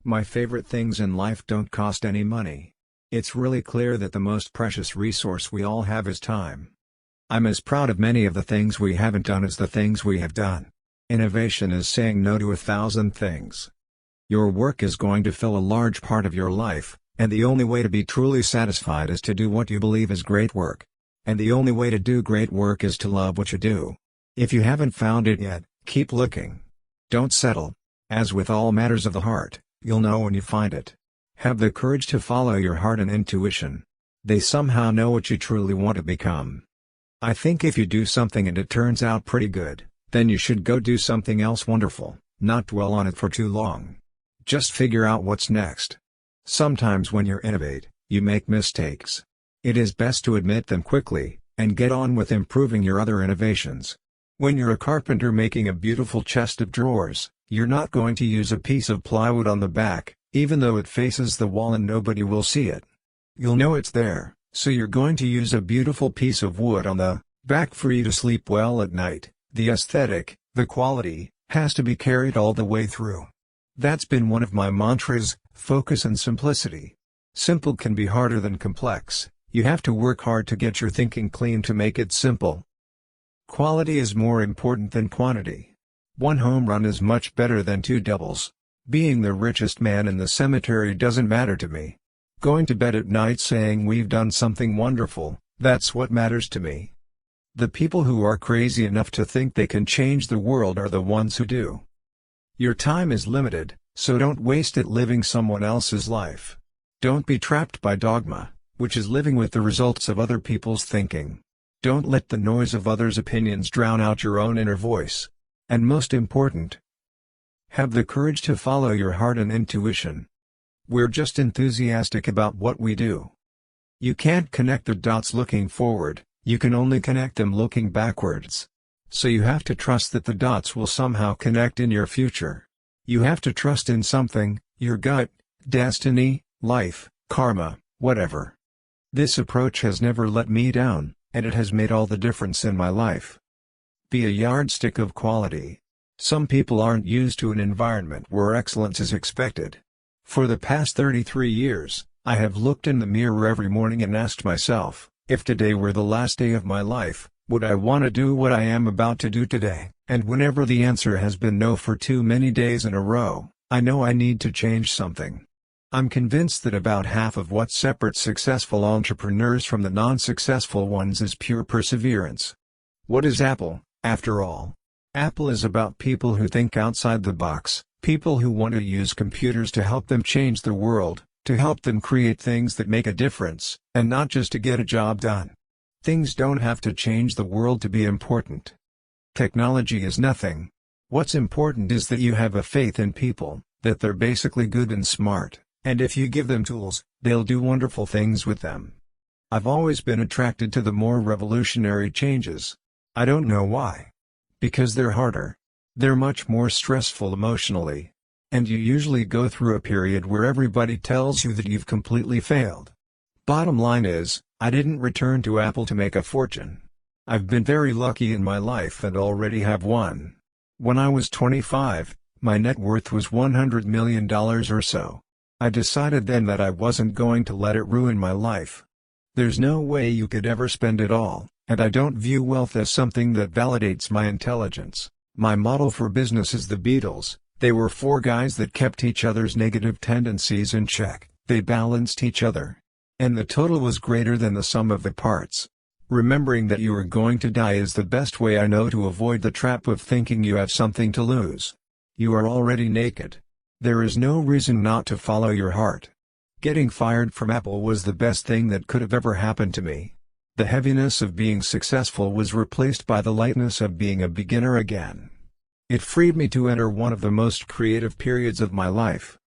My favorite things in life don't cost any money. It's really clear that the most precious resource we all have is time. I'm as proud of many of the things we haven't done as the things we have done. Innovation is saying no to 1,000 things. Your work is going to fill a large part of your life, and the only way to be truly satisfied is to do what you believe is great work. And the only way to do great work is to love what you do. If you haven't found it yet, keep looking. Don't settle. As with all matters of the heart, you'll know when you find it. Have the courage to follow your heart and intuition. They somehow know what you truly want to become. I think if you do something and it turns out pretty good, then you should go do something else wonderful, not dwell on it for too long. Just figure out what's next. Sometimes when you innovate, you make mistakes. It is best to admit them quickly, and get on with improving your other innovations. When you're a carpenter making a beautiful chest of drawers, you're not going to use a piece of plywood on the back, even though it faces the wall and nobody will see it. You'll know it's there, so you're going to use a beautiful piece of wood on the back for you to sleep well at night. The aesthetic, the quality, has to be carried all the way through. That's been one of my mantras: focus and simplicity. Simple can be harder than complex. You have to work hard to get your thinking clean to make it simple. Quality is more important than quantity. One home run is much better than 2 doubles. Being the richest man in the cemetery doesn't matter to me. Going to bed at night saying we've done something wonderful, that's what matters to me. The people who are crazy enough to think they can change the world are the ones who do. Your time is limited, so don't waste it living someone else's life. Don't be trapped by dogma, which is living with the results of other people's thinking. Don't let the noise of others' opinions drown out your own inner voice. And most important, have the courage to follow your heart and intuition. We're just enthusiastic about what we do. You can't connect the dots looking forward, you can only connect them looking backwards. So you have to trust that the dots will somehow connect in your future. You have to trust in something, your gut, destiny, life, karma, whatever. This approach has never let me down, and it has made all the difference in my life. Be a yardstick of quality. Some people aren't used to an environment where excellence is expected. For the past 33 years, I have looked in the mirror every morning and asked myself, if today were the last day of my life, would I want to do what I am about to do today? And whenever the answer has been no for too many days in a row, I know I need to change something. I'm convinced that about half of what separates successful entrepreneurs from the non-successful ones is pure perseverance. What is Apple, after all? Apple is about people who think outside the box, people who want to use computers to help them change the world, to help them create things that make a difference, and not just to get a job done. Things don't have to change the world to be important. Technology is nothing. What's important is that you have a faith in people, that they're basically good and smart, and if you give them tools, they'll do wonderful things with them. I've always been attracted to the more revolutionary changes. I don't know why. Because they're harder. They're much more stressful emotionally. And you usually go through a period where everybody tells you that you've completely failed. Bottom line is, I didn't return to Apple to make a fortune. I've been very lucky in my life and already have one. When I was 25, my net worth was $100 million or so. I decided then that I wasn't going to let it ruin my life. There's no way you could ever spend it all, and I don't view wealth as something that validates my intelligence. My model for business is the Beatles. They were 4 guys that kept each other's negative tendencies in check, they balanced each other. And the total was greater than the sum of the parts. Remembering that you are going to die is the best way I know to avoid the trap of thinking you have something to lose. You are already naked. There is no reason not to follow your heart. Getting fired from Apple was the best thing that could have ever happened to me. The heaviness of being successful was replaced by the lightness of being a beginner again. It freed me to enter one of the most creative periods of my life.